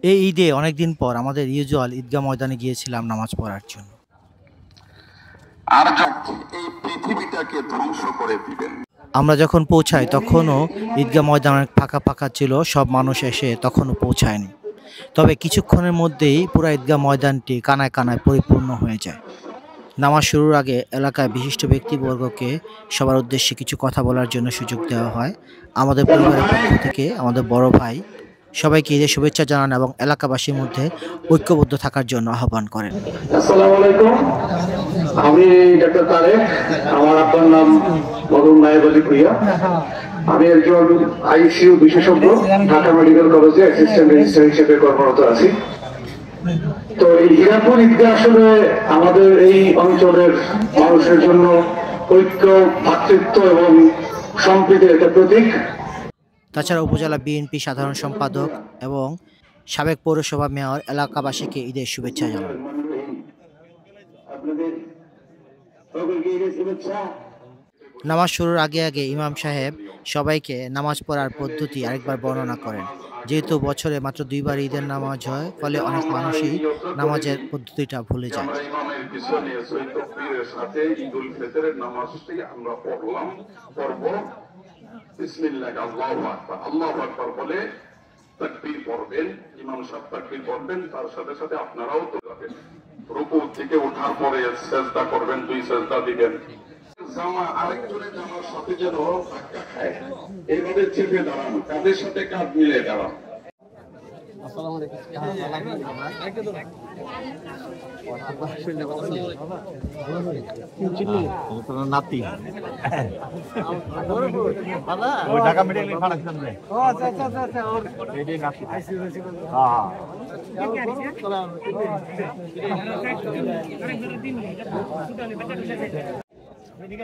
এই ঈদে অনেকদিন পর আমাদের ইউজুয়াল ঈদগাহ ময়দানে গিয়েছিলাম নামাজ পড়ার জন্য। আর এই পৃথিবীটাকে ধ্বংস করে দিবেন। আমরা যখন পৌঁছাই তখনও ঈদগাহ ময়দান অনেক ফাঁকা ফাঁকা ছিল, সব মানুষ এসে তখনও পৌঁছায়নি। তবে কিছুক্ষণের মধ্যেই পুরো ঈদগাহ ময়দানটি কানায় কানায় পরিপূর্ণ হয়ে যায়। নামাজ শুরুর আগে এলাকায় বিশিষ্ট ব্যক্তিবর্গকে সবার উদ্দেশ্যে কিছু কথা বলার জন্য সুযোগ দেওয়া হয়। আমাদের পরিবারের পক্ষ থেকে আমাদের বড় ভাই সবাইকে ঈদের শুভেচ্ছা জানান এবং এলাকাবাসীর মধ্যে ঐক্যবদ্ধ থাকার জন্য আহ্বান করেন। আসসালামু আলাইকুম, আমি ডাক্তার তারেক, আমার আব্বার নাম মরহুম নায়েব আলী ভুইয়া। আমি একজন আইসিইউ বিশেষজ্ঞ, ঢাকা মেডিকেল কলেজে অ্যাসিস্ট্যান্ট রেজিস্ট্রার হিসেবে কর্মরত আছি। তো এই হীরাপুর ঈদগাহ আসলে আমাদের এই অঞ্চলের মানুষের জন্য ঐক্য, ভ্রাতৃত্ব এবং সম্প্রীতির একটা প্রতীক। তাছাড়া উপজেলা বিএনপি সাধারণ সম্পাদক এবং সাবেক পৌরসভা মেয়র এলাকাবাসীকে ঈদের শুভেচ্ছা জানান। নামাজ শুরুর আগে আগে ইমাম সাহেব সবাইকে নামাজ পড়ার পদ্ধতি আরেকবার বর্ণনা করেন। যেহেতু বছরে মাত্র 2 বার ঈদের নামাজ হয়, ফলে অনেক মানুষই নামাজের পদ্ধতিটা ভুলে যায়। ইমামের পিছনে সৈয়দ তকবীরের সাথে ঈদুল ফিতরের নামাজটি আমরা পড়লাম, পড়ব বিসমিল্লাহ আল্লাহু আকবার, আল্লাহু আকবার বলে তাকবীর পড়বেন, ইমাম সাহেব তাকবীর পড়বেন, তার সাথে সাথে আপনারাও পড়বেন। রুকু থেকে ওঠার পরে সিজদা করবেন, 2 সিজদা দিবেন। জামা আরেকজনের জামার সাথে যেন ধাক্কা খায়, এইভাবে চেপে দাঁড়ানো, কাঁধের সাথে কাঁধ মিলে দাঁড়ানো। নাতি ঢাকা মেডিকেল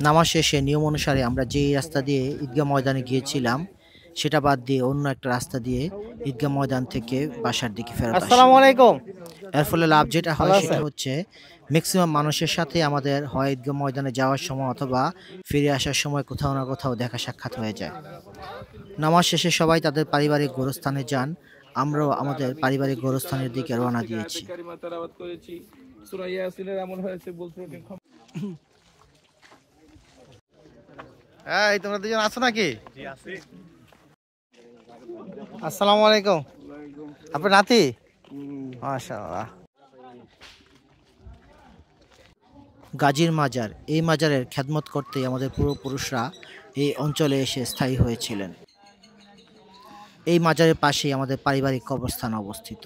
নামাজ শেষে নিয়ম অনুসারে আমরা যেই রাস্তা দিয়ে ঈদগাহ ময়দানে গিয়েছিলাম সেটা বাদ দিয়ে অন্য একটা রাস্তা দিয়ে ঈদগাহ ময়দান থেকে বাসার দিকে ফেরত আসি। আসসালামু আলাইকুম। এর ফলে লাভ যেটা হয় সেটা হচ্ছে ম্যাক্সিমাম মানুষের সাথে আমাদের হয় ঈদগাহ ময়দানে যাওয়ার সময় অথবা ফিরে আসার সময় কোথাও না কোথাও দেখা সাক্ষাৎ হয়ে যায়। নামাজ শেষে সবাই তাদের পারিবারিক গোরস্থানে যান, আমরাও আমাদের পারিবারিক গোরস্থানের দিকে রওনা দিয়েছি। এই তোমরা দুজন আছো নাকি? আসসালামু আলাইকুম। আপনার নাতি? মাশাআল্লাহ। গাজীর মাজার, এই মাজারের খেদমত করতেই আমাদের পূর্বপুরুষরা এই অঞ্চলে এসে স্থায়ী হয়েছিলেন। এই মাজারের পাশেই আমাদের পারিবারিক কবরস্থান অবস্থিত।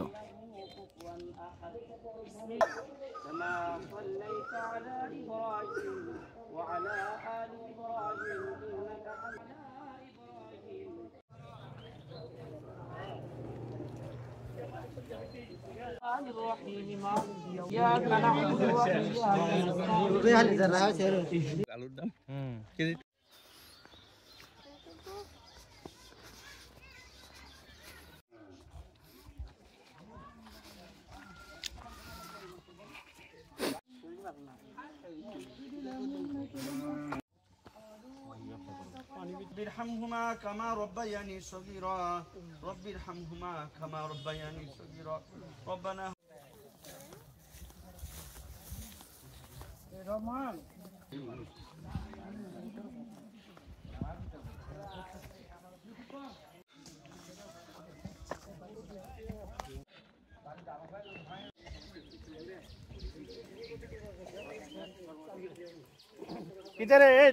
رب ارحمهما كما ربياني صغيرا رب ارحمهما كما ربياني صغيرا ربنا किधर है?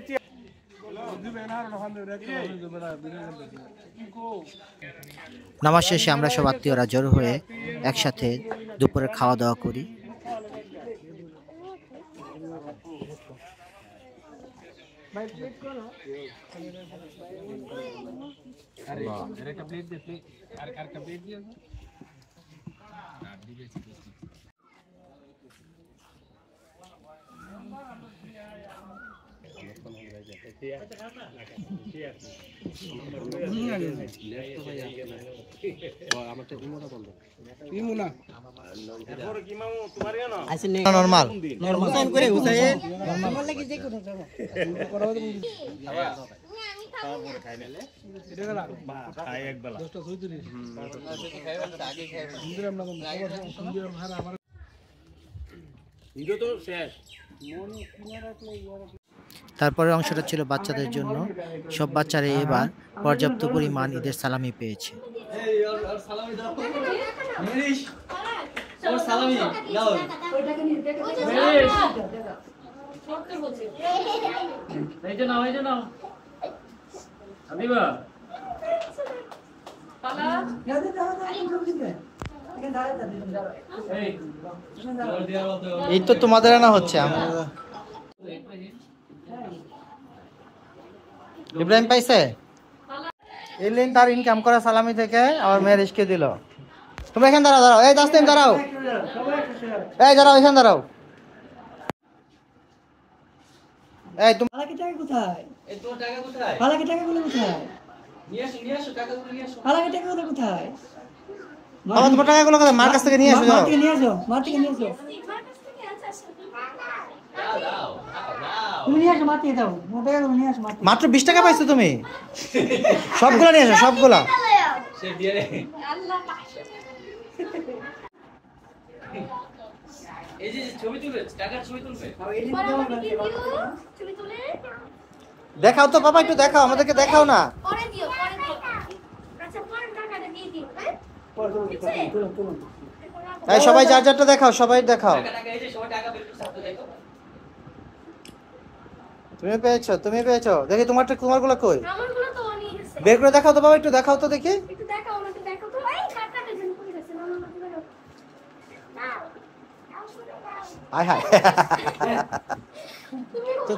নামাজ শেষে আমরা সব আত্মীয়রা জড়ো হয়ে একসাথে দুপুরে খাওয়া দাওয়া করি। নরমাল তারপরের অংশটা ছিল বাচ্চাদের জন্য। সব বাচ্চারা এবার পর্যাপ্ত পরিমাণ ঈদের সালামি পেয়েছে। এই তো তোমাদের আনা হচ্ছে। ইব্রাহিম পাইছে, এলিন তার ইনকাম করা সালামি থেকে আমার মেয়ের ইসকে দিল। তুমি এখানে দাঁড়াও, দাঁড়াও, এই তাসলিম দাঁড়াও, এই দাঁড়াও, এখানে দাঁড়াও। এই তুমি ফালাকি টাকা কোথায়? এই তোর টাকা কোথায়? ফালাকি টাকাগুলো কোথায়? নিয়ে আসো টাকাগুলো নিয়ে আসো। ফালাকি টাকাগুলো কোথায়? বাবা তোমার টাকাগুলো কোথায়? মার কাছ থেকে নিয়ে এসো, যাও। মার থেকে নিয়ে আসো, মার থেকে নিয়ে আসো। তুমি নিয়ে আসো, মার থেকে দাও। মোর টাকাগুলো নিয়ে আসো, মার থেকে। মাত্র 20 টাকা পাইছো তুমি? সবগুলা নিয়ে এসো, সবগুলা। এই যে ছবি তুলবে, টাকার ছবি তুলবে। ছবি তুলে দেখাও তো বাবা, একটু দেখাও, আমাদেরকে দেখাও না। পরে দিও, পরে দিও। আচ্ছা পরে টাকাটা দিয়ে দিও, হ্যাঁ? এই সবাই যার যারটা দেখাও, সবাই দেখাও। টাকা এই যে সবাই টাকা বের করে সাথে দেখো। তুমি পেয়েছো, তুমি পেয়েছো। দেখি তোমারগুলো কই? আমারগুলো তো নিয়ে গেছে। বের করে দেখাও তো বাবা, একটু দেখাও তো দেখি। একটু দেখাও, আমাকে দেখো তো। এই টাকাটা যেন পড়ে গেছে, না না না। দাও। আয় হায়। তো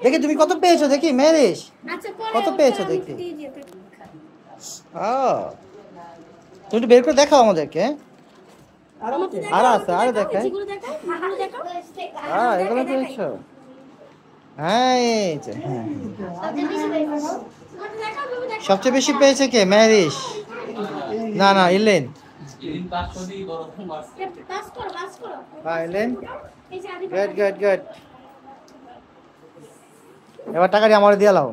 দেখি তুমি কত পেয়েছো, দেখি মেরিস আচ্ছা পরে কত পেয়েছো দেখি। দিয়ে দিও টাকা। তুমি একটু বের করে দেখাও আমাদেরকে। আমাকে দেখাও, আর আছে, আরে দেখাই। যেগুলো দেখাও, এগুলো দেখাও। এগুলো পেয়েছো। হ্যাঁ, এই যে, হ্যাঁ। সবচেয়ে বেশি পেয়েছো? আমাকে দেখাও, তুমি দেখাও। সবচেয়ে বেশি পেয়েছে কে? মেরিস না না, ইলেন। পাস করো, পাস করো। হ্যাঁ, ইলেন। এই যে আদি গুড গুড গুড। এবার টাকাটি আমারে দিয়ে লাও।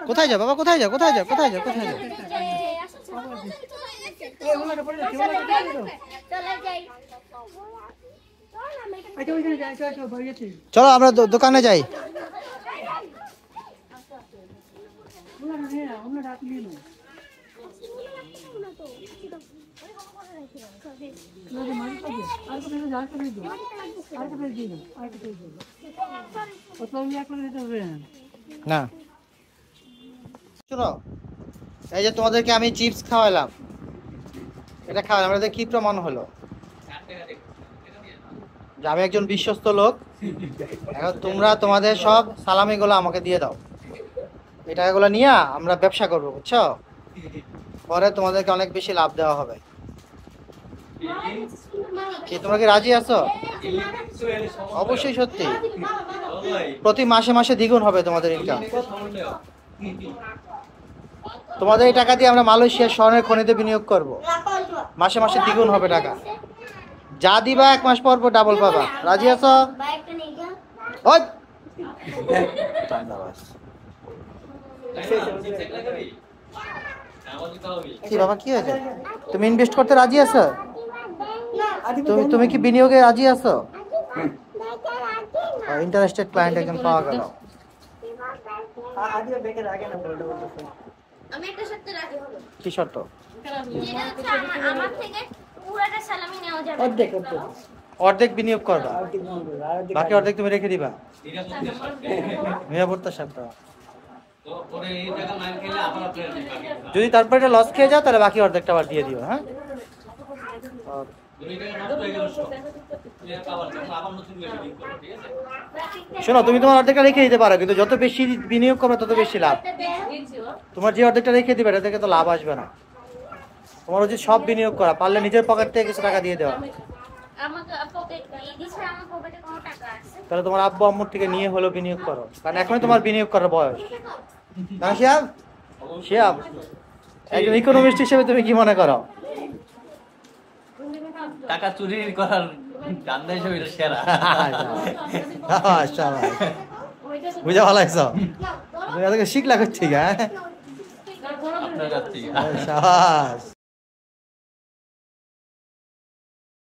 কোথায় যাও বাবা, কোথায় যাও, কোথায় যাও, কোথায় যাও, কোথায় যাও? চলো আমরা দোকানে যাই। না শোনো, এই যে তোমাদেরকে আমি চিপস খাওয়ালাম, এটা খাওয়ালাম, এটা কি প্রমাণ হলো যে আমি একজন বিশ্বস্ত লোক? এখন তোমরা তোমাদের সব সালামিগুলো আমাকে দিয়ে দাও। এই টাকাগুলো নিয়ে আমরা ব্যবসা করবো, বুঝছো? পরে তোমাদেরকে অনেক বেশি লাভ দেওয়া হবে। কি তোমরা কি রাজি আছো? অবশ্যই সত্যি, প্রতি মাসে মাসে দ্বিগুণ হবে তোমাদের ইনকাম। তোমাদের এই টাকা দিয়ে আমরা মালয়েশিয়ার স্বর্ণের খনিতে বিনিয়োগ করব। মাসে মাসে দ্বিগুণ হবে টাকা। যা দিবা 1 মাস পর পর ডাবল পাবা। রাজি আছো? ওই কি বাবা, কি হয়েছে? তুমি ইনভেস্ট করতে রাজি আছো? তুমি কি বিনিয়োগে রাজি আছো? ইন্টারেস্টেড ক্লায়েন্ট একজন পাওয়া গেল। আমি একটা শর্তে রাজি হব। কি শর্ত? যেটা হচ্ছে আমার থেকে পুরোটা সালামি নেওয়া যাবে। অর্ধেক বিনিয়োগ করবা, বাকি অর্ধেক তুমি রেখে দিবা। নিরাপত্তার শর্ত। যদি তারপরে এটা লস খেয়ে যাও তাহলে বাকি অর্ধেকটা আবার দিয়ে দিও। হ্যাঁ, শোনো, তুমি তোমার অর্ধেকটা রেখে দিতে পারো, কিন্তু যত বেশি বিনিয়োগ করবে তত বেশি লাভ। তোমার যে অর্ধেকটা রেখে দিবে এটা থেকে তো লাভ আসবে না। তোমার উচিত সব বিনিয়োগ করা, পারলে নিজের পকেট থেকে কিছু টাকা দিয়ে দেওয়া। তাহলে তোমার আব্বু আম্মুর থেকে নিয়ে হলেও বিনিয়োগ করো, কারণ এখনই তোমার বিনিয়োগ করার বয়স। কারণ শিয়াব একজন ইকোনমিস্ট হিসেবে তুমি কি মনে করো? টাকা চুরি করার গান্দা হিসেবে এটা সেরা। বুঝা ভালো লাগছো? শিখলা করছি গা। আপনার কাছ থেকে সাবাস।